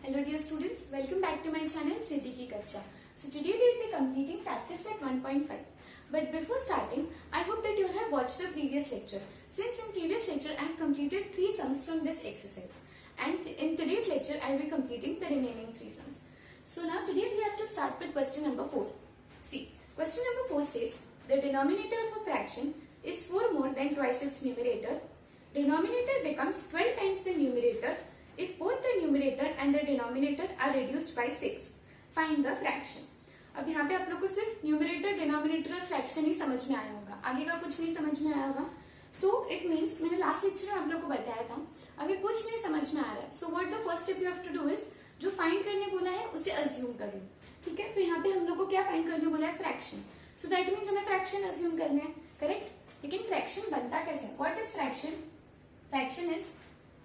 Hello dear students, welcome back to my channel Siddhi Ki Kaksha. So today we will be completing practice set 1.5. But before starting, I hope that you have watched the previous lecture. Since in previous lecture I have completed 3 sums from this exercise. And in today's lecture I will be completing the remaining 3 sums. So now today we have to start with question number 4. See, question number 4 says, the denominator of a fraction is 4 more than twice its numerator. Denominator becomes 12 times the numerator if both the numerator and the denominator are reduced by 6. Find the fraction. अब यहाँ पे आप लोग को सिर्फ numerator, denominator और fraction ही समझ में आया होगा, आगे का कुछ नहीं समझ में आया होगा. सो इट मीन्स मैंने लास्ट लेक्चर में आप लोग को बताया था, अगर कुछ नहीं समझ में आ रहा है so what the first step you have to do is, जो फाइंड करने बोला है उसे अज्यूम कर लो. ठीक है, तो यहाँ पे हम लोग को क्या फाइंड करने बोला है, फ्रैक्शन. सो दैट मीन्स हमें फ्रैक्शन अज्यूम करना है, करेक्ट. लेकिन फ्रैक्शन बनता कैसे, what is fraction? Fraction is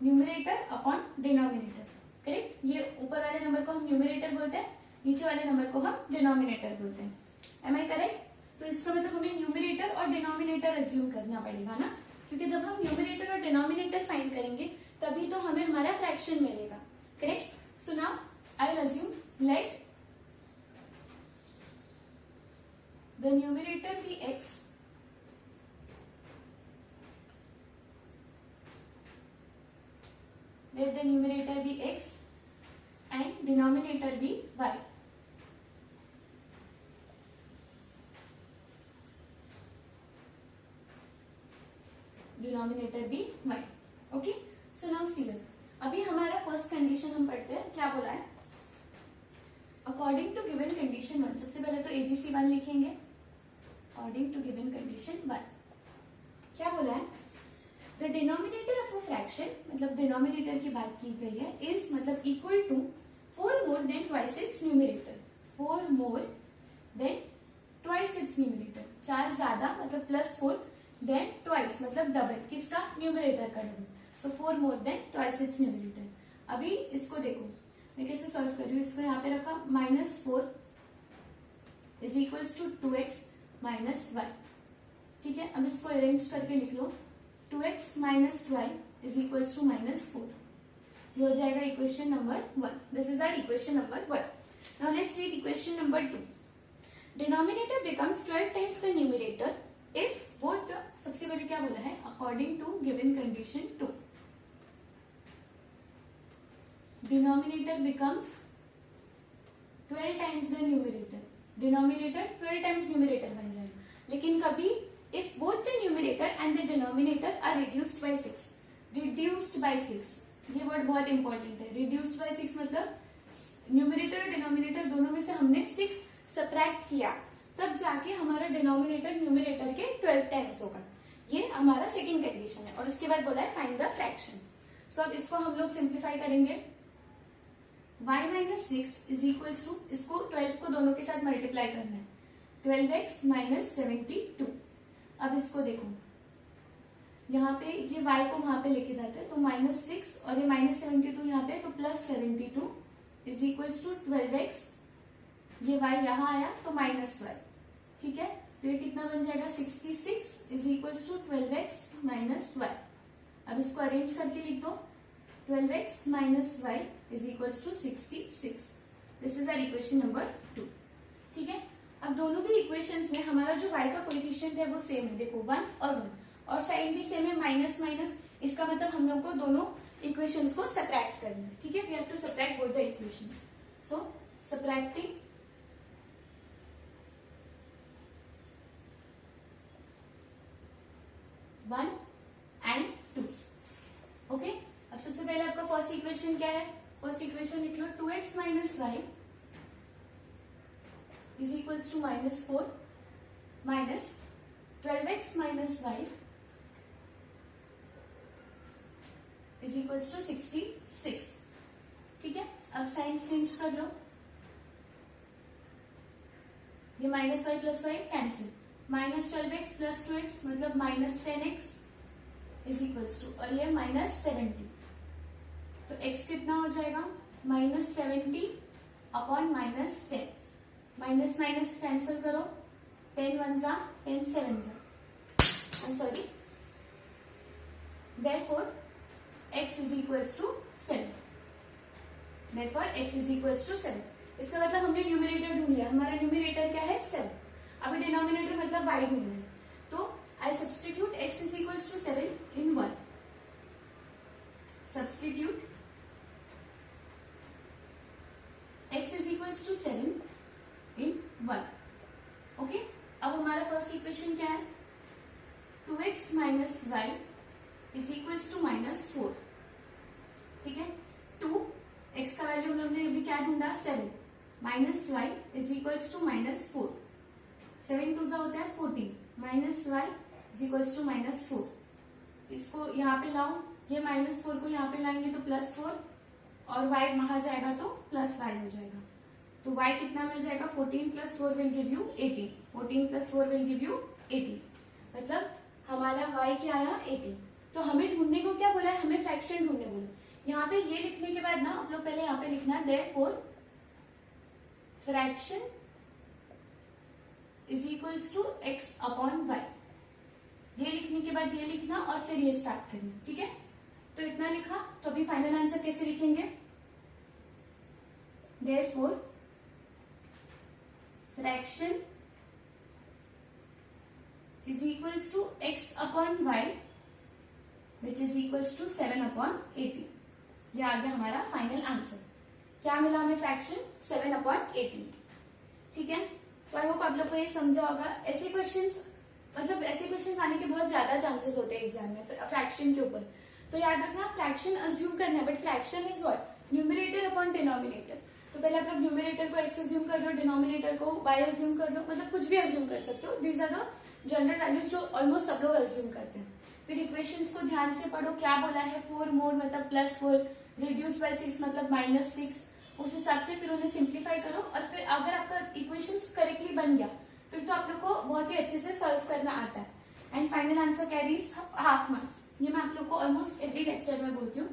numerator upon denominator, correct. ये ऊपर वाले नंबर को हम न्यूमरेटर बोलते हैं, नीचे वाले नंबर को हम डिनोमिनेटर बोलते हैं. Am I correct? तो इसका मतलब हमें न्यूमरेटर और डिनोमिनेटर अज्यूम करना पड़ेगा ना, क्योंकि जब हम न्यूमरेटर और डिनोमिनेटर फाइंड करेंगे तभी तो हमें हमारा फ्रैक्शन मिलेगा, correct. So now I will assume let the numerator be x let the numerator be x and denominator be y. Denominator be y. Okay. So now see that. अभी हमारा first condition हम पढ़ते हैं, क्या बोला है, according to given condition 1. सबसे पहले तो AGC 1 लिखेंगे, अकॉर्डिंग टू गिवन कंडीशन 1. क्या बोला है, the denominator of a fraction, मतलब डिनोमिनेटर की बात की गई है, इज मतलब equal to 4 more than twice its numerator. 4 more than twice its numerator, 4 ज्यादा मतलब +4 देन ट्वाइस मतलब डबल, किसका, न्यूमरेटर का डबल. So 4 more than twice its numerator. अभी इसको देखो मैं कैसे सॉल्व कर रही हूँ, इसको यहाँ पे रखा, -4 is equals to 2x minus y. ठीक है, अब इसको अरेंज करके लिख लो, 2x minus y is equals to -4. ये हो जाएगा equation number 1. This is our equation number 1. Now let's read equation number 2. Denominator becomes 12 times the numerator if both the, सबसे पहले क्या बोला है, according to given condition 2. Denominator becomes 12 times the numerator, denominator 12 times numerator बन जाएगा. लेकिन कभी if both the numerator and the denominator are reduced by 6. reduced by 6, ये वर्ड बहुत इंपॉर्टेंट है. reduced by 6 मतलब न्यूमरेटर और डिनोमिनेटर दोनों में से हमने 6 सब्ट्रैक्ट किया, तब जाके हमारा डिनोमिनेटर न्यूमरेटर के 12 टाइम्स होगा. ये हमारा सेकंड कंडीशन है. और उसके बाद बोला है फाइंड द फ्रैक्शन. सो अब इसको हम लोग सिंप्लीफाई करेंगे. y minus 6 is equals to, इसको 12 को दोनों के साथ मल्टीप्लाई करना है, 12x माइनस 72. अब इसको देखो, यहाँ पे ये y को वहां पे लेके जाते हैं तो -6 और ये -72 यहाँ पे, तो +72 इज इक्वल्स टू 12x, ये y यहाँ आया तो -y. ठीक है, तो ये कितना बन जाएगा, 66 is equals to 12x minus y. अब इसको अरेंज करके लिख दो, 12x minus y is equals to 66. This is our equation number 2. ठीक है, अब दोनों भी इक्वेशंस में हमारा जो y का कोएफिशिएंट है वो सेम है, देखो 1 और 1, और साइन भी सेम है, माइनस माइनस. इसका मतलब हम लोग को दोनों इक्वेशंस को सब्ट्रैक्ट करना है. ठीक है, we have to subtract both the equations. So subtracting 1 and 2. Okay, अब सबसे पहले आपका फर्स्ट इक्वेशन क्या है, फर्स्ट इक्वेशन लिख लो, 2x minus y is equals to -4 minus 12x minus y is equals to 66. ठीक है, अब साइंस चेंज कर लो, ये -y plus y cancel, -12x plus 2x मतलब -10x इज इक्वल्स टू, और ये -70, तो x कितना हो जाएगा, -70 अपॉन -10. माइनस माइनस कैंसिल करो, 10 1 जा 10 7 जा, I am sorry. Therefore, x is equals to 7. Therefore x is equals to 7. इसका मतलब हमने न्यूमरेटर ढूंढ लिया, हमारा न्यूमरेटर क्या है 7. अभी डिनोमिनेटर मतलब y ढूंढना है, तो I'll substitute x is equals to 7 in 1. Substitute x is equals to 7 in 1. Okay? अब हमारा फर्स्ट इक्वेशन क्या है, 2x minus y is equals to -4. ठीक है, 2x का वैल्यू हम लोग ने अभी क्या ढूंढा 7 minus y is equals to -4. 7 two होता है 14 minus y is equals to -4. इसको यहाँ पे लाओ, ये -4 को यहाँ पे लाएंगे तो +4 और y वहां जाएगा तो +y हो जाएगा. तो y कितना मिल जाएगा, 14 + 4 will give you 18. 14 + 4 will give you 18. मतलब हमारा y क्या आया 18. तो हमें ढूंढने को क्या बोला है, हमें फ्रैक्शन ढूंढने बोला. यहाँ पे ये लिखने के बाद ना आप लोग पहले यहाँ पे लिखना है therefore fraction is equals to x upon y. ये लिखने के बाद ये लिखना और फिर ये स्टार्ट करना. ठीक है, तो इतना लिखा. तो अभी फाइनल आंसर कैसे लिखेंगे, therefore fraction is equals to x upon y which is equals to 7 upon 18. ये आ गया हमारा फाइनल आंसर. क्या मिला हमें, फ्रैक्शन 7 अपॉन 18. ठीक है, तो आई होप आप लोग को ये समझा होगा. ऐसे क्वेश्चंस मतलब ऐसे क्वेश्चंस आने के बहुत ज्यादा चांसेस होते हैं एग्जाम में फ्रैक्शन के ऊपर. तो याद रखना फ्रैक्शन अज्यूम करना है, but fraction is what, numerator upon denominator. तो पहले आप लोग न्यूमरेटर को x अज्यूम कर लो, डिनोमिनेटर को y अज्यूम कर लो, मतलब कुछ भी अज्यूम कर सकते हो. These are the general values जो ऑलमोस्ट सब लोग अज्यूम करते हैं. फिर इक्वेशंस को ध्यान से पढ़ो, क्या बोला है 4 मोर मतलब +4, रिड्यूस बाय 6 मतलब -6. उस हिसाब से फिर उन्हें सिंप्लीफाई करो और फिर अगर आपका इक्वेशंस करेक्टली बन गया फिर तो आप लोग को बहुत ही अच्छे से सॉल्व करना आता है. And final answer carries half marks. ये मैं आप लोग को ऑलमोस्ट एवरी लेक्चर में बोलती हूँ,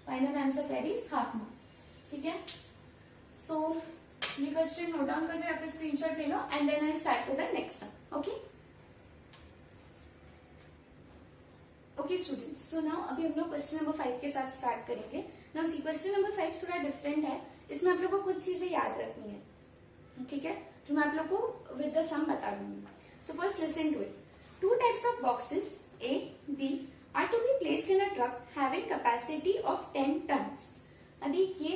final answer carries half marks. ठीक है, सो ये क्वेश्चन नोट डाउन कर लो या फिर स्क्रीनशॉट ले लो and then I start with the next sum. Okay okay students, so now अभी हम लोग क्वेश्चन नंबर 5 के साथ स्टार्ट करेंगे. नाउ सी क्वेश्चन नंबर 5 थोड़ा डिफरेंट है. इसमें आप लोग को कुछ चीजें याद रखनी है. ठीक है, जो मैं आप लोग को विद द सम बता दूंगी. So first listen to it. 2 types of boxes A, B are to be placed in a truck having capacity of 10 tons. अभी ये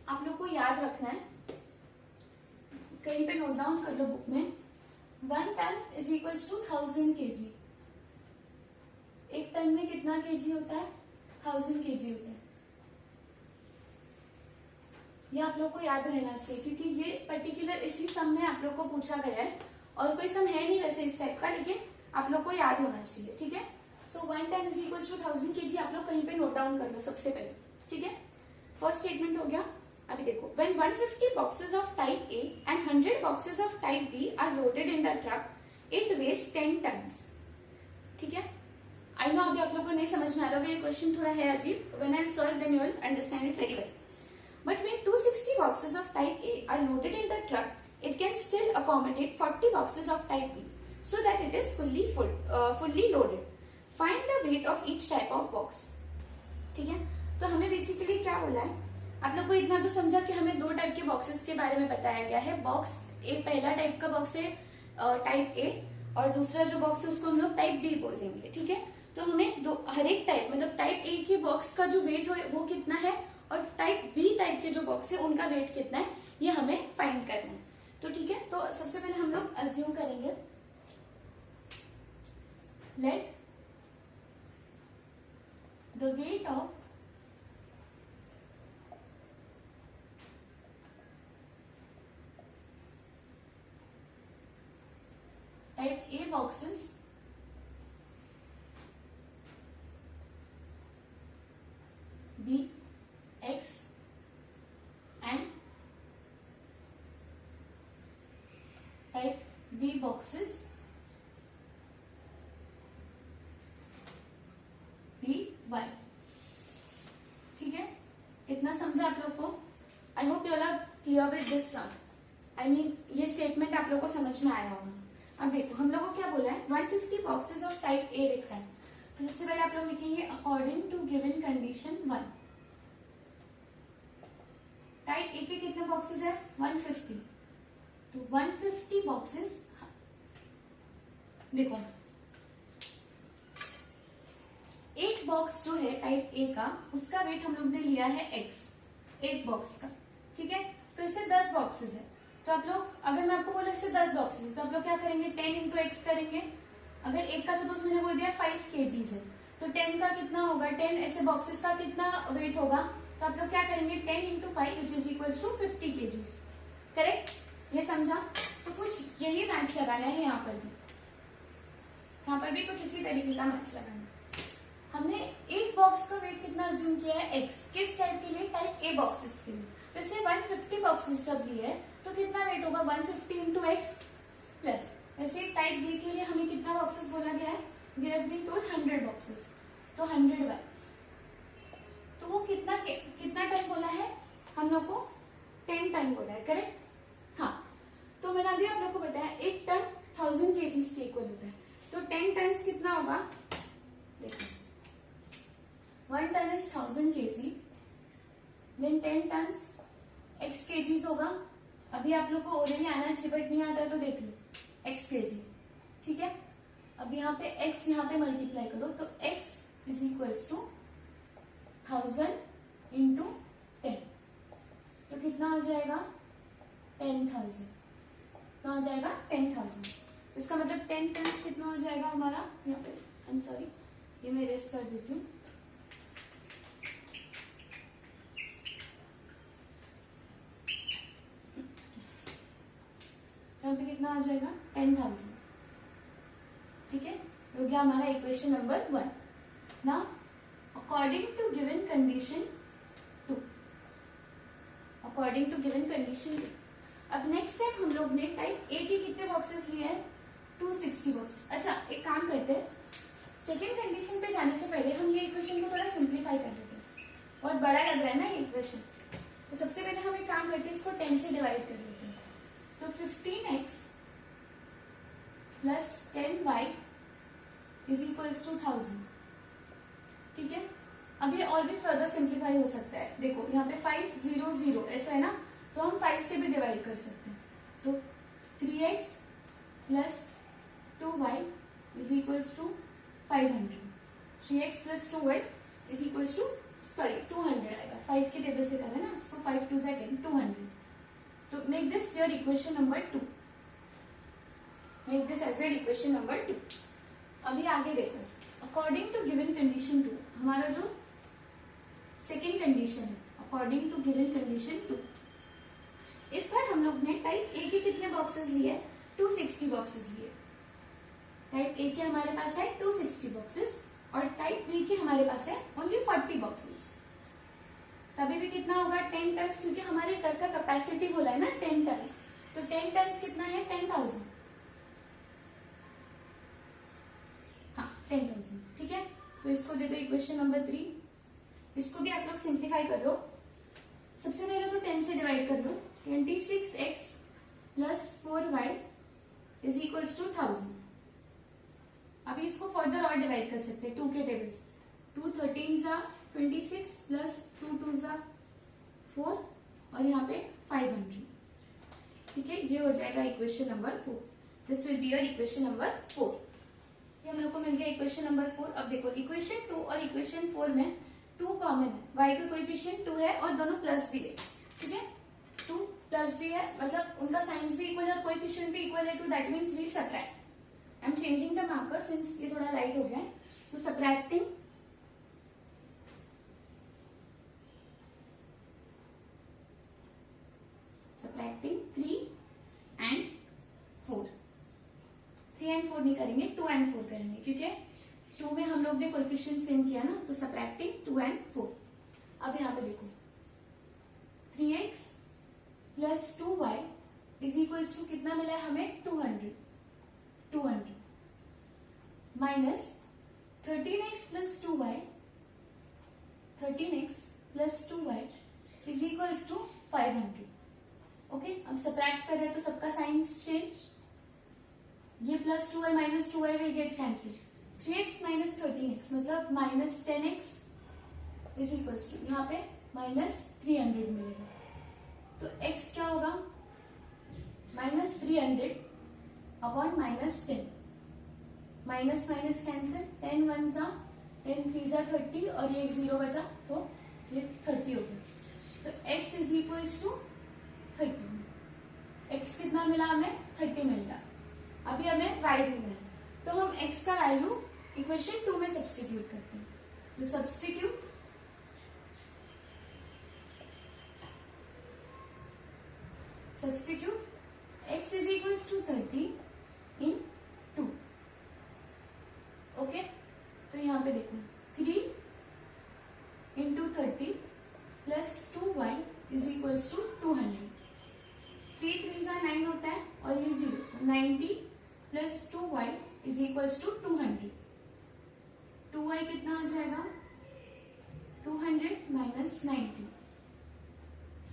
आप लोग को याद रखना है, कहीं पे नोट डाउन कर लो बुक में. 1 ton is equals to 1000 kg. एक टन में कितना केजी होता है, 1000 केजी होता है. ये आप लोग को याद रहना चाहिए क्योंकि ये पर्टिकुलर इसी सम में आप लोग को पूछा गया है और कोई सम है नहीं वैसे इस टाइप का, लेकिन आप लोग को याद होना चाहिए. ठीक है, so 1 ton is equals to 1000 kg. आप लोग कहीं पे नोट डाउन कर लो सबसे पहले. ठीक है, फर्स्ट स्टेटमेंट हो गया. अभी देखो, when 150 boxes of type A and 100 boxes of type B are loaded in the truck, it weighs 10 tons. ठीक है, आई नो अभी आप लोगों को नहीं समझ में आ रहा होगा, ये क्वेश्चन थोड़ा है अजीब. When I solve then you will understand it very well. But when 260 boxes of type A are loaded in the truck, it can still accommodate 40 boxes of type B, so that it is fully loaded. Find the weight of each type of box. ठीक है, तो हमें basically क्या बोला है, आप लोग को इतना तो समझा कि हमें 2 टाइप के बॉक्सेस के बारे में बताया गया है. बॉक्स ए पहला टाइप का बॉक्स है टाइप ए, और दूसरा जो बॉक्स है उसको हम लोग टाइप बी बोल देंगे. ठीक है, तो हमें हर एक टाइप मतलब टाइप ए के बॉक्स का जो वेट है वो कितना है और टाइप बी टाइप के जो बॉक्स है उनका वेट कितना है, ये हमें फाइंड करना है. तो ठीक है, तो सबसे पहले हम लोग अज्यूम करेंगे, let the weight of type A boxes B, X and type B boxes B, Y. ठीक है, इतना समझा आप लोग को. I hope you all are clear with this sum. I mean ये स्टेटमेंट आप लोग को समझ में आया होगा. अब देखो हम लोग को क्या बोला है, 150 बॉक्सेस ऑफ टाइप ए लिखा है. तो सबसे पहले आप लोग लिखेंगे according to given condition 1. Type A के कितने बॉक्सेस है? 150। तो 150 बॉक्सेस, देखो एक बॉक्स जो है टाइप ए का, उसका वेट हम लोग ने लिया है x, एक बॉक्स का, ठीक है। तो इससे 10 बॉक्सेस है। तो आप लोग, अगर मैं आपको बोला इससे 10 बॉक्सेस, तो आप लोग क्या करेंगे? 10 इंटू एक्स करेंगे। अगर एक का सपोज मैंने बोल दिया 5 kg है, तो 10 का कितना होगा? 10 ऐसे बॉक्सेस का कितना वेट होगा? तो आप लोग क्या करेंगे? 10 into 5 which is equals to 50 kg। Correct? ये समझा? तो कुछ यही मैथ्स लगाना है यहाँ पर भी, यहाँ पर भी कुछ इसी तरीके का मैथ्स लगाना है। हमने एक बॉक्स का वेट कितना अज्यूम किया है? x। किस टाइप के लिए? टाइप ए बॉक्सेस के लिए। तो इससे 150 बॉक्सेस जब लिए है तो कितना वेट होगा? 150 इंटू एक्स प्लस, वैसे टाइप बी के लिए हमें कितना बॉक्सेस बोला गया है? We have been told 100 boxes, तो 100 बाय, तो वो कितना टाइम बोला है हम लोग को? 10 टाइम बोला है। करेक्ट? हाँ। तो मैंने अभी आप लोग को बताया एक टन 1000 kg के इक्वल होता है। तो 10 टाइम्स कितना होगा? देखो 1 ton is 1000 kg, then 10 tons x kgs होगा। अभी आप लोग को ओरली आना चिपट नहीं आता है तो देख लो x kg, ठीक है। अब यहाँ पे x यहाँ पे मल्टीप्लाई करो, तो x is equals to 1000 into 10, तो कितना हो जाएगा? 10,000। कितना हो जाएगा? 10,000। इसका मतलब 10 tons कितना हो जाएगा हमारा? यहाँ पे आई एम सॉरी, ये मैं इरेज कर देती हूँ। यहाँ पे कितना आ जाएगा? 10,000, ठीक है। हो गया हमारा equation number 1। Now according to given condition 2, according to given condition 2। अब नेक्स्ट स्टेप हम लोग ने टाइप ए के कितने बॉक्सेस लिए हैं? 260 बॉक्सेस। अच्छा एक काम करते हैं, सेकेंड कंडीशन पे जाने से पहले हम ये इक्वेशन को थोड़ा सिंप्लीफाई कर लेते हैं। बहुत बड़ा लग रहा है ना ये इक्वेशन, तो सबसे पहले हम एक काम करते हैं, इसको 10 से डिवाइड कर लेते हैं। तो 15x plus 10y is equals to 1000, ठीक है। अब ये और भी फर्दर सिंप्लीफाई हो सकता है। देखो यहाँ पे 500 ऐसा है ना, तो हम 5 से भी डिवाइड कर सकते हैं। तो 3x plus 2y is equals to 500। 3x plus 2y is equals to 200 आएगा, 5 के टेबल से कर है ना, सो 5 2 10, 200। तो make this your equation number 2, make this as your equation number 2। अभी आगे देखो, अकॉर्डिंग टू गिवन कंडीशन 2, हमारा जो सेकेंड कंडीशन है, अकॉर्डिंग टू गिवन कंडीशन 2, इस बार हम लोग ने टाइप ए के कितने बॉक्सेस लिए? 260 बॉक्सेस लिए। टाइप ए के हमारे पास है 260 बॉक्सेस और टाइप बी के हमारे पास है ओनली 40 बॉक्सेस। तभी भी कितना होगा? 10 टन्स, क्योंकि हमारे ट्रक का कैपेसिटी बोला है ना 10 टन्स, तो 10 टन्स कितना है? 10,000। हाँ 10,000, ठीक है। तो इसको दे दो इक्वेशन नंबर 3। इसको भी आप लोग सिंप्लीफाई कर लो। सबसे पहले तो 10 से डिवाइड कर लो। 26x plus 4y is equals to 1000। अभी इसको फर्दर और डिवाइड कर सकते हैं 2 के टेबल से। 2 13 जा 26 प्लस 2 2 जा 4 और यहाँ पे 500, ठीक है। ये हो जाएगा equation number 4। This will be your equation number 4। ये हम लोग को मिल गया इक्वेशन नंबर 4। अब देखो इक्वेशन 2 और इक्वेशन 4 में 2 कॉमन है, y का कोएफिशिएंट 2 है और दोनों प्लस भी है, ठीक है। 2 प्लस भी है मतलब उनका साइंस भी इक्वल है और कोएफिशिएंट भी इक्वल है, to that means we'll subtract. I am changing the marker since ये थोड़ा लाइट हो गया है, so subtracting subtracting 3 and 4। 3 and 4 नहीं करेंगे, 2 and 4 करेंगे, क्योंकि 2 में हम लोग ने कोएफिशिएंट सेम किया ना, तो सबट्रैक्टिंग 2 and 4। अब यहाँ पे देखो 3x plus 2y is equals to कितना मिला है हमें? 200 minus 13x plus 2y, 13x plus 2y is equals to 500। Okay, अब सबट्रैक्ट कर रहे हैं तो सबका साइंस चेंज, ये plus 2y minus 2y will get cancel. 3x minus 13x मतलब minus 10x is equals to यहाँ पे माइनस 300 मिलेगा। तो x क्या होगा, -300 upon -10, minus minus cancel, 10 one जा 10 थ्री जा 30 और ये एक 0 बचा तो ये 30 हो गया। तो x is equals to 30। x कितना मिला हमें, 30 मिल गया। अभी हमें y ढूंढना है, तो हम x का वैल्यू इक्वेशन 2 में सब्स्टिट्यूट करते हैं। तो substitute x is equals to 30 in 2। Okay, तो यहाँ पे देखो 3 into 30 plus 2y is equals to 200। 3 3 जा 9 होता है और ये 0, 90 plus 2y is equals to 200। 2y कितना हो जाएगा, 200 माइनस 90।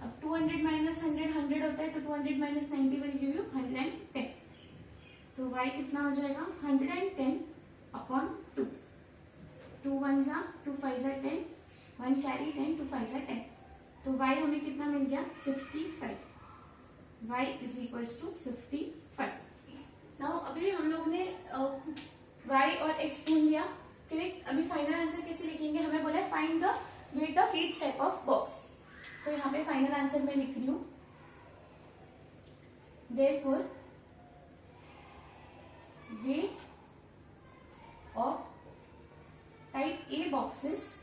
अब 200 माइनस 100 100 होता है, तो 200 माइनस 90 विल गिव यू 110। तो y कितना हो जाएगा, 110 अपॉन 2। 2 वन जा 2 फाइव जा 10, 1 कैरी 10, 2 फाइव जा 10। तो y हमें कितना मिल गया, 55। y is equals to 55। Now अभी हम लोग ने y और x ढूंढ लिया, करेक्ट। अभी फाइनल आंसर कैसे लिखेंगे, हमें बोला है find the weight of each type of box. तो यहाँ पे फाइनल आंसर में लिख रही हूं, therefore weight of type A boxes,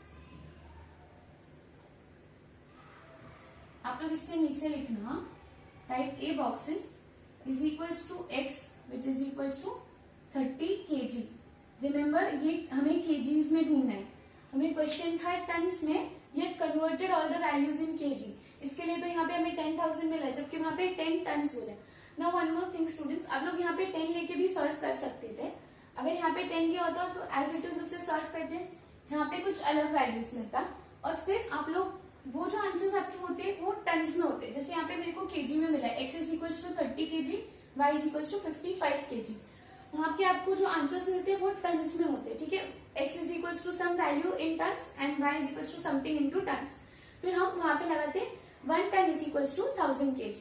आप लोग इसके नीचे लिखना type A boxes is equals to x which is equals to 30 kg। Remember ये हमें केजीज में ढूंढना है, हमें क्वेश्चन था टन्स में, ये converted all the values in KG. इसके लिए तो यहाँ पे हमें 10,000 मिला है, जबकि वहां पे 10 टन्स बोला। Now one more thing students, आप लोग यहाँ पे 10 लेके भी सॉल्व कर सकते थे। अगर यहाँ पे 10 दिया होता तो एज इट इज उसे सॉल्व करते, यहाँ पे कुछ अलग वैल्यूज मिलता और फिर आप लोग वो जो आंसर्स आपके होते वो टन्स में होते। जैसे यहाँ पे मेरे को केजी में मिला है, x is equal to 30 kg, y is equal to 55 kg। वहां पे आपको जो आंसर्स मिलते हैं वो टन्स में होते हैं, ठीक है। x is equal to some value in tons and y is equal to something into tons. फिर हम वहां पे लगाते 1 ton is equal to 1000 kg,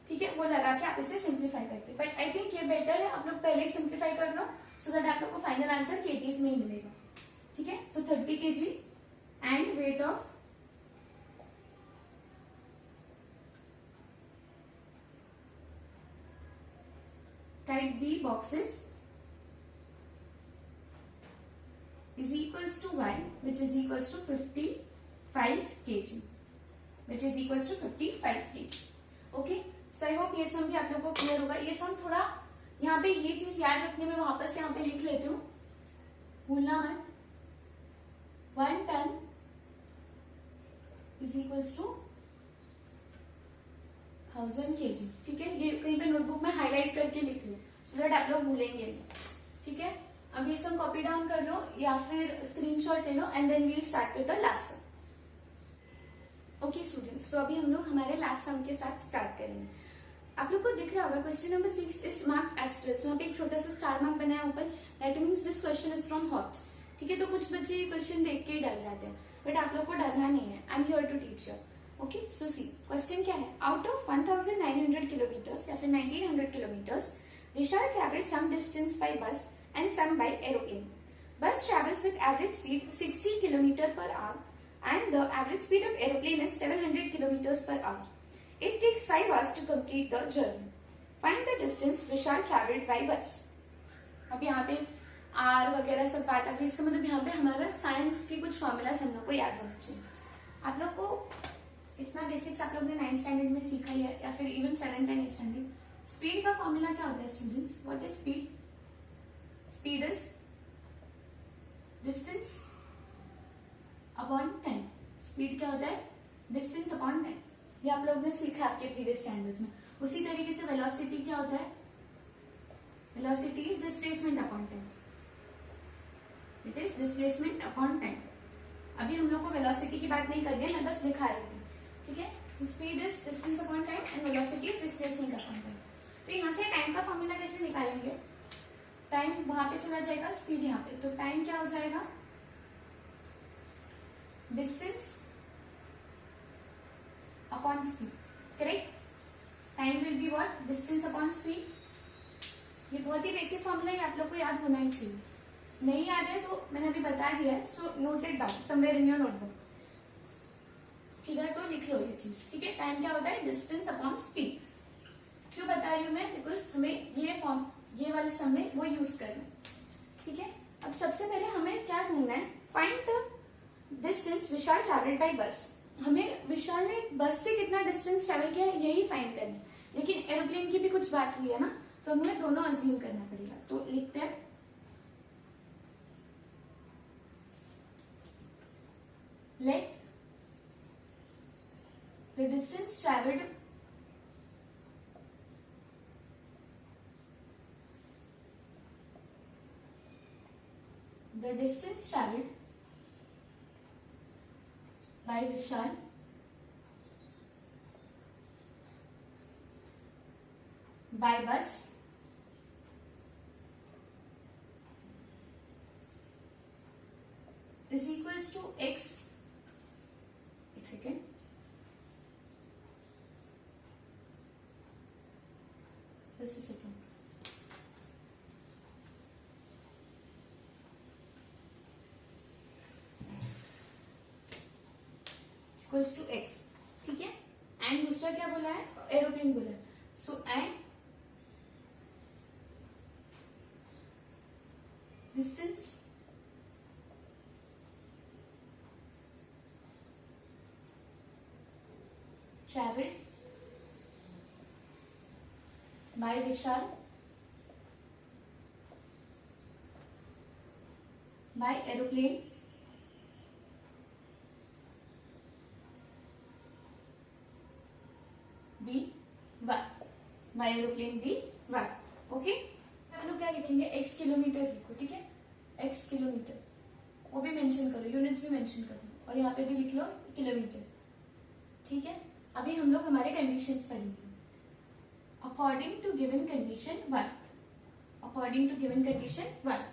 ठीक है। वो लगा के आप इसे सिंप्लीफाई करते, बट आई थिंक ये बेटर है आप लोग पहले ही सिंप्लीफाई कर लो, सो दैट आप लोग को फाइनल आंसर केजीज में ही मिलेगा, ठीक है। तो 30 kg and weight of type B boxes is equals to y which is equals to 55 kg, which is equals to 55 kg. Okay, so I hope ये सम भी आप लोगों को क्लियर होगा। ये सम थोड़ा यहाँ पे ये चीज याद रखने में वापस यहाँ पे लिख लेती हूँ, भूलना मत। 1 ton is equals to 1000 kg, ठीक है। ये कहीं पे नोटबुक में हाईलाइट करके लिख लो सो दैट आप लोग भूलेंगे, ठीक है। अब ये सब कॉपी डाउन कर लो या फिर स्क्रीनशॉट ले लो and then we'll start with the last sum. Okay students, तो अभी हम लोग हमारे लास्ट सम के साथ स्टार्ट करेंगे। आप लोग को दिख रहा होगा question number 6 is marked asterisk, वहां पे एक छोटा सा स्टार मार्क बनाया ऊपर, that means this question is from hots, ठीक है। तो कुछ बच्चे ये क्वेश्चन देख के डर जाते हैं, बट आप लोग को डरना नहीं है, I am here to teach you. Okay, so see question क्या है, आउट ऑफ 1900 किलोमीटर्स या फिर 1900 kilometres Vishal traveled some distance by bus and some by aeroplane. Bus travels with average speed 60 km per hour and the average speed of aeroplane is 700 km per hour. It takes 5 hours to complete the journey. Find the distance Vishal traveled by bus. अब यहाँ पे R वगैरह सब बात आ गई, इसका मतलब यहाँ पे हमारा साइंस की कुछ फॉर्मूलाज हम लोग को याद होना चाहिए। आप लोग को इतना बेसिक्स आप लोग ने 9th स्टैंडर्ड में सीखा ही है या फिर even 7th and 8th standard. Speed का फॉर्मूला क्या होता है students, what is speed? Speed is distance upon time. Speed क्या होता है, डिस्टेंस अपॉन टाइम। ये आप लोग ने सीखा आपके प्रीवियस स्टैंडर्ड्स में। उसी तरीके से वेलोसिटी क्या होता है, velocity is displacement upon time, it is displacement upon time. अभी हम लोग को वेलोसिटी की बात नहीं करनी है, मैं बस दिखा रही थी, ठीक है। तो speed is distance upon time and velocity is displacement upon time. तो यहाँ से टाइम का फॉर्मूला कैसे निकालेंगे, टाइम वहां पे चला जाएगा, स्पीड यहाँ पे, तो टाइम क्या हो जाएगा, distance upon speed. Correct. Time will be what, distance upon speed. ये बहुत ही बेसिक फॉर्मूला है, आप लोग को याद होना ही चाहिए. नहीं याद है तो मैंने अभी बता दिया है, so note it down somewhere in your notebook. किधर तो लिख लो ये चीज, ठीक है. टाइम क्या होता है, डिस्टेंस अपॉन स्पीड. क्यों बता रही हूँ मैं, बिकॉज हमें ये फॉर्म, ये वाले सम में वो यूज करना है, ठीक है. अब सबसे पहले हमें क्या ढूंढना है, find the distance Vishal travelled bye बस. हमें विशाल ने बस से कितना डिस्टेंस ट्रैवल किया है यही फाइंड करना है. लेकिन एरोप्लेन की भी कुछ बात हुई है ना, तो हमें दोनों अज्यूम करना पड़ेगा. तो लिखते हैं let the distance traveled by Vishal by bus is equals to x. एक सेकेंड, just a second. Equals to x, ठीक है. एंड दूसरा क्या बोला है, एरोप्लेन बोला है. So and distance traveled by Vishal by aeroplane B1 by aeroplane B1. Okay, हम लोग क्या लिखेंगे, x किलोमीटर लिखो, ठीक है. x किलोमीटर, वो भी मेंशन करो, यूनिट्स भी मेंशन करो, और यहाँ पे भी लिख लो किलोमीटर, ठीक है. अभी हम लोग हमारे कंडीशंस पढ़ेंगे. According to given condition 1, according to given condition 1.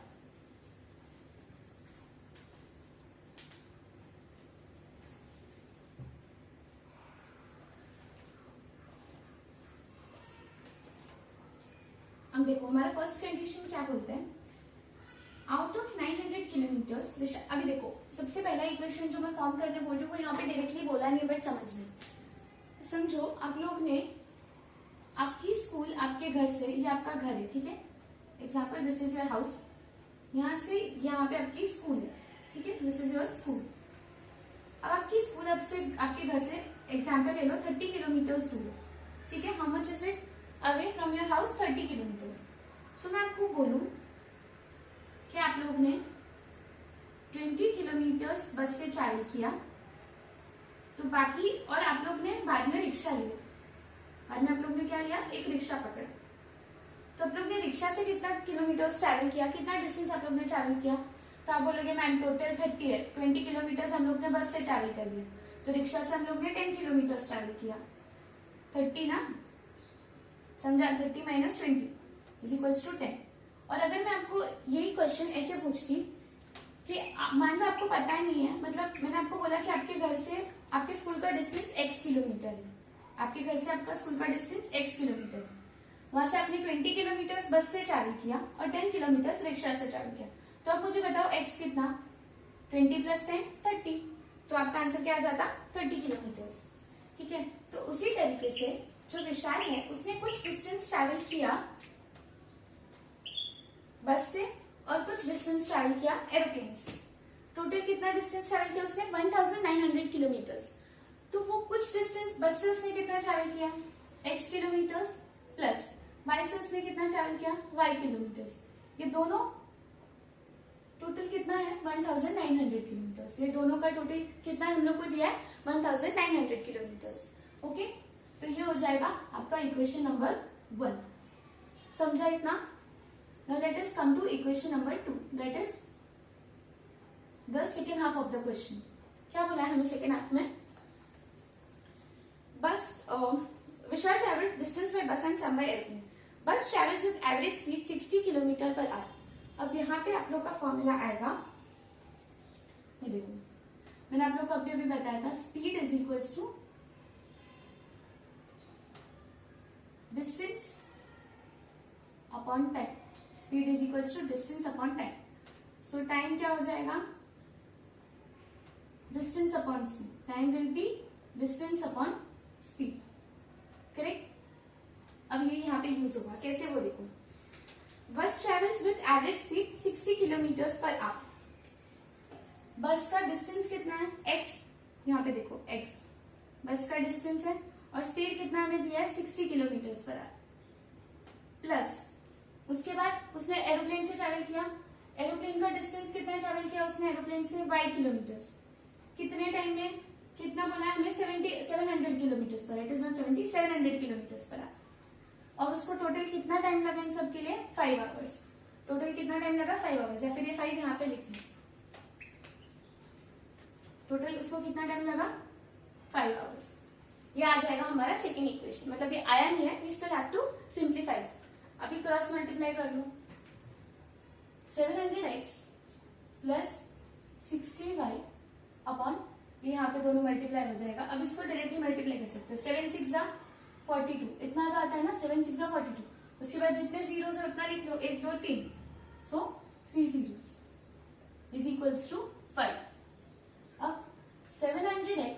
अब देखो हमारा फर्स्ट कंडीशन क्या बोलते हैं, आउट ऑफ 900 किलोमीटर्स. अभी देखो सबसे पहला इक्वेशन जो मैं फॉर्म करने बोल रही हूँ वो यहाँ पे डायरेक्टली बोला नहीं, बट समझ लें. समझो आप लोग ने, आपकी स्कूल आपके घर से, ये आपका घर है, ठीक है. Example, this is your house. यहाँ से यहाँ पे आपकी स्कूल है, ठीक है. This is your school. अब आपकी स्कूल आपके घर से एग्जाम्पल ले लो 30 किलोमीटर्स दूर, ठीक है. How much is it away from your house, 30 kilometres. So मैं आपको बोलूं कि आप लोग ने 20 किलोमीटर्स बस से ट्रैवल किया, तो बाकी, और आप लोग ने बाद में रिक्शा लिया. बाद में आप लोग ने क्या लिया, एक रिक्शा पकड़ा. तो आप लोग ने रिक्शा से कितना किलोमीटर्स ट्रैवल किया, कितना डिस्टेंस आप लोग ने ट्रैवल किया. तो आप बोलोगे मैम टोटल 30 है, 20 किलोमीटर्स हम लोग ने बस से ट्रैवल कर लिया, तो रिक्शा से हम लोग ने 10 किलोमीटर्स ट्रैवल किया. 30 ना, समझा. 30 माइनस 20 इज इक्वल्स टू 10. और अगर मैं आपको यही क्वेश्चन ऐसे पूछती कि मान लो आपको पता नहीं है, मतलब मैंने आपको बोला कि आपके घर से आपके स्कूल का डिस्टेंस x किलोमीटर है, आपके घर से आपका स्कूल का डिस्टेंस x किलोमीटर है. वहां से आपने 20 किलोमीटर्स बस से ट्रैवल किया और 10 किलोमीटर्स रिक्शा से ट्रैवल किया. तो अब मुझे बताओ x कितना, 20 प्लस 10 30. तो आपका आंसर क्या आ जाता, 30 किलोमीटर्स, ठीक है. तो उसी तरीके से जो विशाल है उसने कुछ डिस्टेंस ट्रैवल किया बस से और कुछ डिस्टेंस ट्रैवल किया एरोप्लेन से. टोटल कितना डिस्टेंस ट्रैवल किया उसने, 1900 किलोमीटर्स. तो वो कुछ डिस्टेंस बस से उसने कितना ट्रैवल किया, x किलोमीटर्स, प्लस y से उसने कितना ट्रैवल किया, y किलोमीटर्स. ये दोनों टोटल कितना है, 1900 किलोमीटर्स. ये दोनों का टोटल कितना हम लोग को दिया है, 1900 किलोमीटर्स. ओके, तो ये हो जाएगा आपका इक्वेशन नंबर 1. समझा इतना. Now let us come to equation number 2. That is the second half of the question. क्या बोला है हमें second half में, bus Vishal traveled distance by bus and some by airplane. Bus travels with average speed 60 km per hour. अब यहाँ पे आप लोग का फॉर्मूला आएगा, ये देखो मैंने आप लोग को अभी अभी बताया था, speed is equals to upon time, speed is equals to distance upon time. So time क्या हो जाएगा, distance upon speed. Time will be distance upon speed. Correct. अब ये यहाँ पे यूज होगा कैसे वो देखो. बस travels with average speed 60 kilometres per hour. बस का डिस्टेंस कितना है, x. यहाँ पे देखो x बस का डिस्टेंस है और स्पीड कितना हमें दिया है 60 किलोमीटर्स पर आवर. प्लस उसके बाद उसने एरोप्लेन से ट्रेवल किया. एरोप्लेन का डिस्टेंस कितना ट्रेवल किया उसने एरोप्लेन से, y किलोमीटर्स. कितने टाइम में, कितना बोला है हमें, 700 किलोमीटर्स पर. It is not 70, 700 kilometres per hour. और उसको टोटल कितना टाइम लगा इन सब के लिए, 5 आवर्स. टोटल कितना टाइम लगा, 5 आवर्स. या फिर ये 5 यहाँ पे लिख लें. टोटल उसको कितना टाइम लगा, 5 आवर्स. ये आ जाएगा हमारा सेकेंड इक्वेशन. मतलब ये आया नहीं है, we still have to simplify. अभी क्रॉस मल्टीप्लाई कर लो. 700x प्लस 60y अपॉन, ये यहाँ पे दोनों मल्टीप्लाई हो जाएगा. अब इसको डायरेक्टली मल्टीप्लाई कर सकते हैं. 7 6 जा 42, इतना तो आता है ना, 7 6 जा 42. उसके बाद जितने जीरोस है उतना लिख लो, 1 2 3. सो 3 zeros इज इक्वल्स टू 5. अब 700x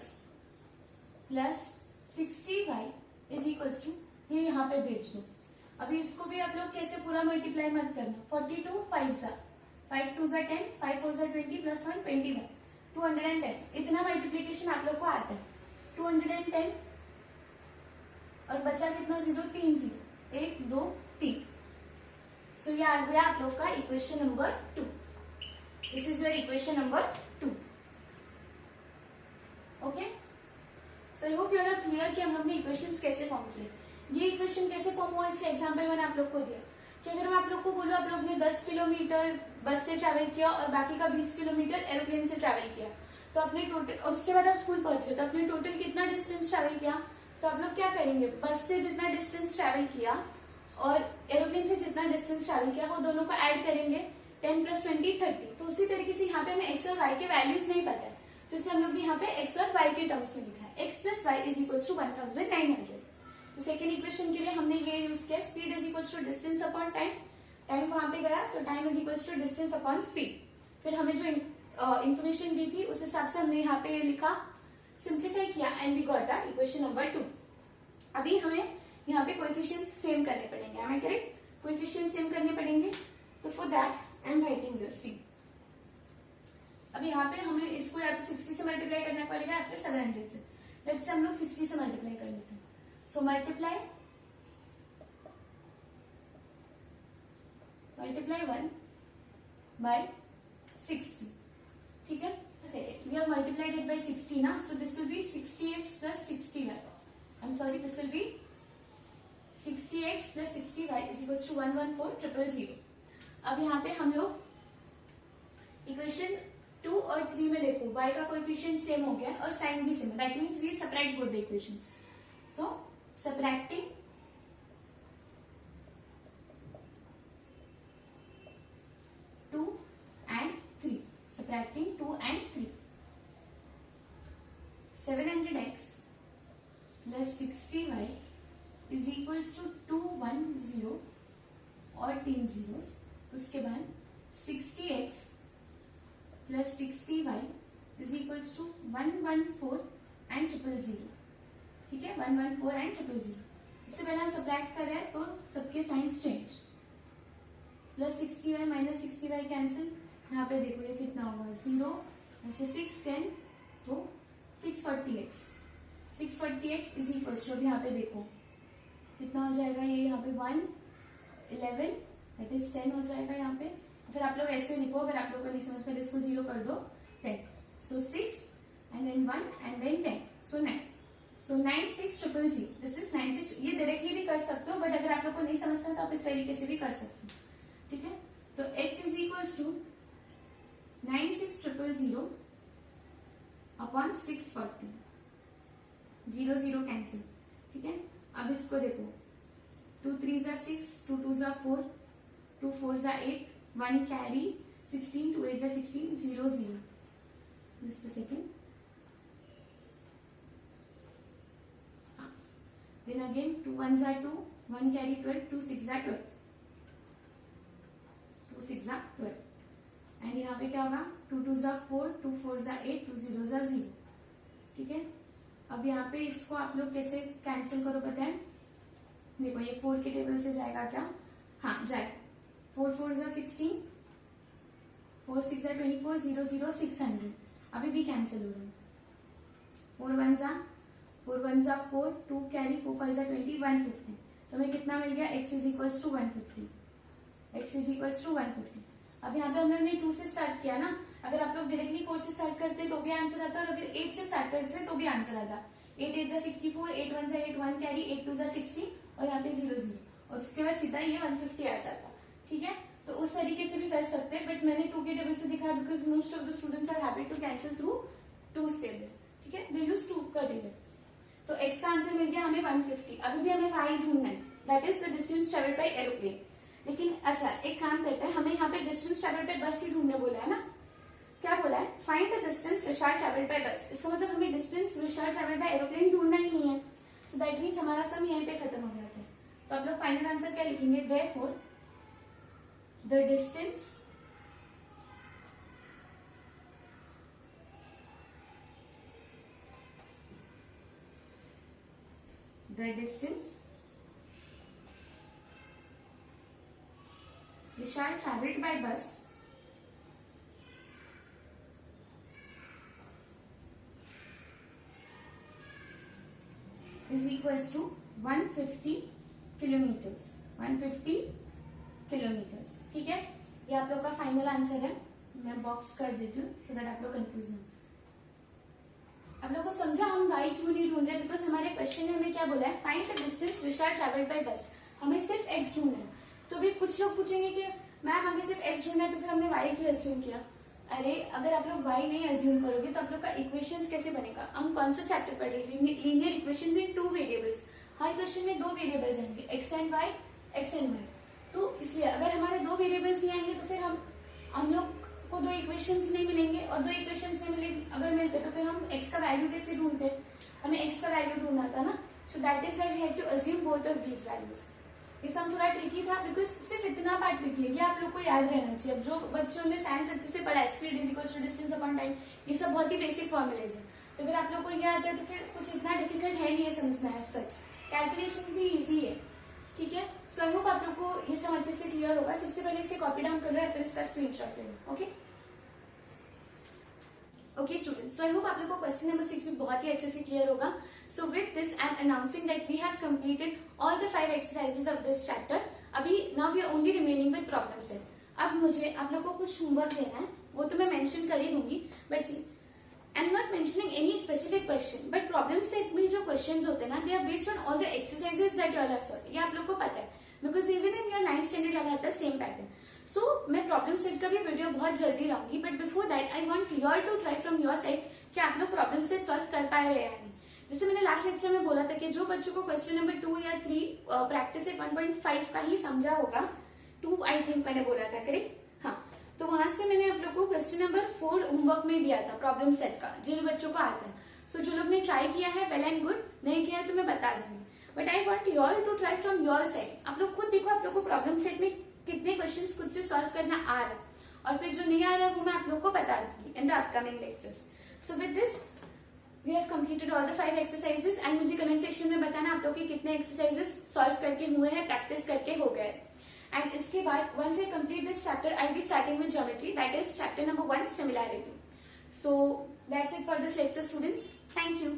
plus 60y is equals to, ये यहाँ पे भेज दो. अभी इसको भी आप लोग कैसे पूरा मल्टीप्लाई मत करना. 42 5 जा 5 2 जा 10, 5 4 जा 20 प्लस 1 21, 210. इतना मल्टीप्लीकेशन आप लोग को आता है. 210 और बचा कितना जीरो, 3 जीरो, 1 2 3. सो ये आ गया आप लोग का equation number 2. This is your equation number 2. Okay. So I hope you are clear कि हम लोग ने इक्वेशंस कैसे फॉर्म किए. ये इक्वेशन कैसे फॉर्म हुआ, इसका एग्जांपल मैंने आप लोग को दिया कि अगर मैं आप लोग को बोलूं आप लोग ने 10 किलोमीटर बस से ट्रैवल किया और बाकी का 20 किलोमीटर एरोप्लेन से ट्रैवल किया, तो आपने टोटल, और उसके बाद आप स्कूल पहुंचे तो आपने टोटल कितना डिस्टेंस ट्रैवल किया. तो आप लोग क्या करेंगे, बस से जितना डिस्टेंस ट्रैवल किया और एरोप्लेन से जितना डिस्टेंस ट्रैवल किया वो दोनों को ऐड करेंगे. 10 प्लस 20 30. तो उसी तरीके से यहाँ पे हमें एक्स और वाई के वैल्यूज नहीं पता है, तो इसलिए हम लोग यहाँ पे एक्स और वाई के टर्म्स में लिखा है. X plus y is equal to 1900. तो सेकेंड इक्वेशन के लिए हमने ये यूज किया, speed is equal to distance upon time. Time वहां पे गया तो time is equal to distance upon speed. फिर हमें जो इन्फॉर्मेशन दी थी उस हिसाब से हमने यहाँ पे लिखा, सिंप्लीफाई किया and we got that equation number 2. अभी हमें यहाँ पे कोएफिशिएंट्स सेम करने पड़ेंगे. Am I correct. Coefficients same करने पड़ेंगे. तो for that I am writing your see. अब यहाँ पे हमें इसको या तो 60 से मल्टीप्लाई करना पड़ेगा या फिर 700 से. लेट्स से हम लोग 60 से मल्टीप्लाई कर लेते हैं. So multiply 1 by 60. ठीक है. We have multiplied it by 60 ना, so this will be 60x plus 60y. I'm sorry, this will be 60x plus 60y is equals to 114,000. अब यहाँ पे हम लोग इक्वेशन 2 और 3 में देखो y का कोएफिशिएंट सेम हो गया और साइन भी same. That means we separate both the equations. So subtracting 2 and 3. Subtracting 2 and 3. 700x plus 60y is equals to 210 और 3 zeros. उसके बाद 60x plus 60y is equals to 114 and 000. ठीक है, 114 and 000. इससे पहले हम सब्ट्रैक्ट कर रहे हैं तो सबके science change. Plus 60y minus 60y cancel. यहाँ पे देखो ये कितना होगा, 0 ऐसे 6 10 तो 640x. 640x is equal to, अब यहाँ पे देखो कितना हो जाएगा, ये यहाँ पे 1 11 दैट इज 10 हो जाएगा यहाँ पे. फिर आप लोग ऐसे लिखो, अगर आप लोग को नहीं समझ में इसको 0 कर दो 10. So 6 and then 1 and then 10. So 9. So 96000. This is 96. ये डायरेक्टली भी कर सकते हो, बट अगर आप लोग को नहीं समझता तो आप इस तरीके से भी कर सकते हो. ठीक है. तो x is equals to 96000 upon 640. 0 0 cancel. ठीक है. अब इसको देखो, 2 3 जा 6, 2 2 जा 4, 2 4 जा 8, 1 कैरी 16, 2 8 जा 16, 0 0. Just a second. Then again 2 1 जा 2, 1 carry 12, 2 6 जा 12. 2 6 जा 12 एंड यहाँ पे क्या होगा 2 2 जा 4 2 4 जा 8 2 0 जा 0. ठीक है, अब यहाँ पे इसको आप लोग कैसे कैंसिल करो बताएं. देखो ये 4 के टेबल से जाएगा क्या, हाँ जाए. 4 4 जा 16 4 6 जा 24 0 0 600 अभी भी कैंसिल हो रहा है. 4 1 जा 4 2 कैरी 4 5 जा 20 150. तो हमें कितना मिल गया x is equals to 150. x is equals to 150. अब यहाँ पे हम लोग ने 2 से स्टार्ट किया ना, अगर आप लोग डायरेक्टली 4 से स्टार्ट करते तो भी आंसर आता, और अगर 8 से स्टार्ट करते तो भी आंसर आता. 8 8 जा 64 8 1 जा 8 1 कैरी 8 2 जा 60 और यहाँ पे 0 0 और उसके बाद सीधा ये 150 आ जाता. ठीक है, तो उस तरीके से भी कर सकते हैं, बट मैंने 2 के टेबल से दिखाया because most of the students are happy to cancel through 2's table. ठीक है, दे यूज 2 का टेबल. तो x का आंसर मिल गया हमें 150. अभी भी हमें y ढूंढना है, that is the distance travelled by aeroplane. लेकिन अच्छा एक काम करते हैं, हमें यहाँ पे डिस्टेंस ट्रेवल्ड बाय बस ही ढूंढने बोला है ना. क्या बोला है, find the distance Vishal travelled by बस. इसका मतलब हमें distance Vishal travelled by aeroplane ढूंढना ही नहीं है. सो दैट मीन्स हमारा सम यहीं पे खत्म हो जाता है. तो आप लोग फाइनल आंसर क्या लिखेंगे, therefore the distance Vishal traveled by bus is equals to 150 kilometers. 150 kilometers. ठीक है, ये आप लोग का फाइनल आंसर है. मैं बॉक्स कर देती हूँ सो दैट आप लोग कंफ्यूज ना. आप लोगों को समझा हम y क्यों नहीं ढूंढ रहे, बिकॉज हमारे क्वेश्चन में हमें क्या बोला है, find the distance Vishal travelled by बस. हमें सिर्फ x ढूंढना है. तो भी कुछ लोग पूछेंगे कि मैम हमें सिर्फ x ढूंढना है तो फिर हमने y क्यों अज्यूम किया. अरे अगर आप लोग y नहीं अज्यूम करोगे तो आप लोग का इक्वेशंस कैसे बनेगा. हम कौन सा चैप्टर पढ़ रहे हैं, लीनियर इक्वेशंस इन 2 वेरिएबल्स. हर क्वेश्चन में 2 वेरिएबल्स आएंगे, x एंड y. तो इसलिए अगर हमारे 2 वेरिएबल्स नहीं आएंगे तो फिर हम लोग को 2 इक्वेशंस नहीं मिलेंगे, और 2 इक्वेशंस नहीं मिलेंगे अगर मिलते तो फिर हम x का वैल्यू कैसे ढूंढते. हमें x का वैल्यू ढूंढना था ना. So that is why we have to assume both of these values. ये सब थोड़ा ट्रिकी था बिकॉज सिर्फ इतना पार्ट ट्रिकी है, ये आप लोग को याद रहना चाहिए. जो बच्चों ने साइंस अच्छे से पढ़ा है, speed is equal to distance upon time, ये सब बहुत ही बेसिक फॉर्मूलेज है. तो अगर आप लोग को ये आता है तो फिर कुछ इतना डिफिकल्ट है नहीं है समझना है. सच कैलकुलेशंस भी इजी है. ठीक है, सो आई होप आप लोग को ये सब अच्छे से क्लियर होगा. सबसे पहले इसे कॉपी डाउन कर लो या फिर इसका स्क्रीनशॉट ले लो. Okay students, so I hope आप लोग को क्वेश्चन नंबर 6 भी बहुत ही अच्छे से क्लियर होगा. So with this I am announcing that we have completed all the 5 exercises of this chapter. अभी now we are only remaining with problem set. अब मुझे आप लोग को कुछ होमवर्क देना है, वो तो मैं मेंशन कर ही दूंगी, but I am not mentioning any specific question. But problem set में जो क्वेश्चंस होते हैं ना, they are based on all the exercises that you all have solved. ये आप लोग को पता है because even in your 9th standard you have the same pattern. So मैं प्रॉब्लम सेट का भी वीडियो बहुत जल्दी लाऊंगी, but before that I want you all to try from your side कि आप लोग प्रॉब्लम सेट सॉल्व कर पाए रहे या नहीं. जैसे मैंने लास्ट लेक्चर में बोला था कि जो बच्चों को क्वेश्चन नंबर 2 या 3 प्रैक्टिस सेट 1.5 का ही समझा होगा, 2 आई थिंक मैंने बोला था करेक्ट. हाँ, तो वहां से मैंने आप लोग को क्वेश्चन नंबर 4 होमवर्क में दिया था प्रॉब्लम सेट का, जिन बच्चों को आता है. सो जो लोग ने ट्राई किया है वेल एंड गुड, नहीं किया है तो मैं बता दूंगी. But I want you all to try from your side. आप लोग खुद देखो आप लोग को प्रॉब्लम सेट में कितने क्वेश्चंस खुद से सॉल्व करना आ रहा है, और फिर जो नहीं आ रहा है वो मैं आप लोग को बता दूंगी in the upcoming lectures. So with this we have completed all the 5 exercises. And मुझे कमेंट सेक्शन में बताना आप लोग के कितने एक्सरसाइजेस सॉल्व करके हुए हैं, प्रैक्टिस करके हो गए. एंड इसके बाद once I complete this chapter I be starting with geometry, that is chapter number 1 similarity. So that's it for this lecture students. Thank you.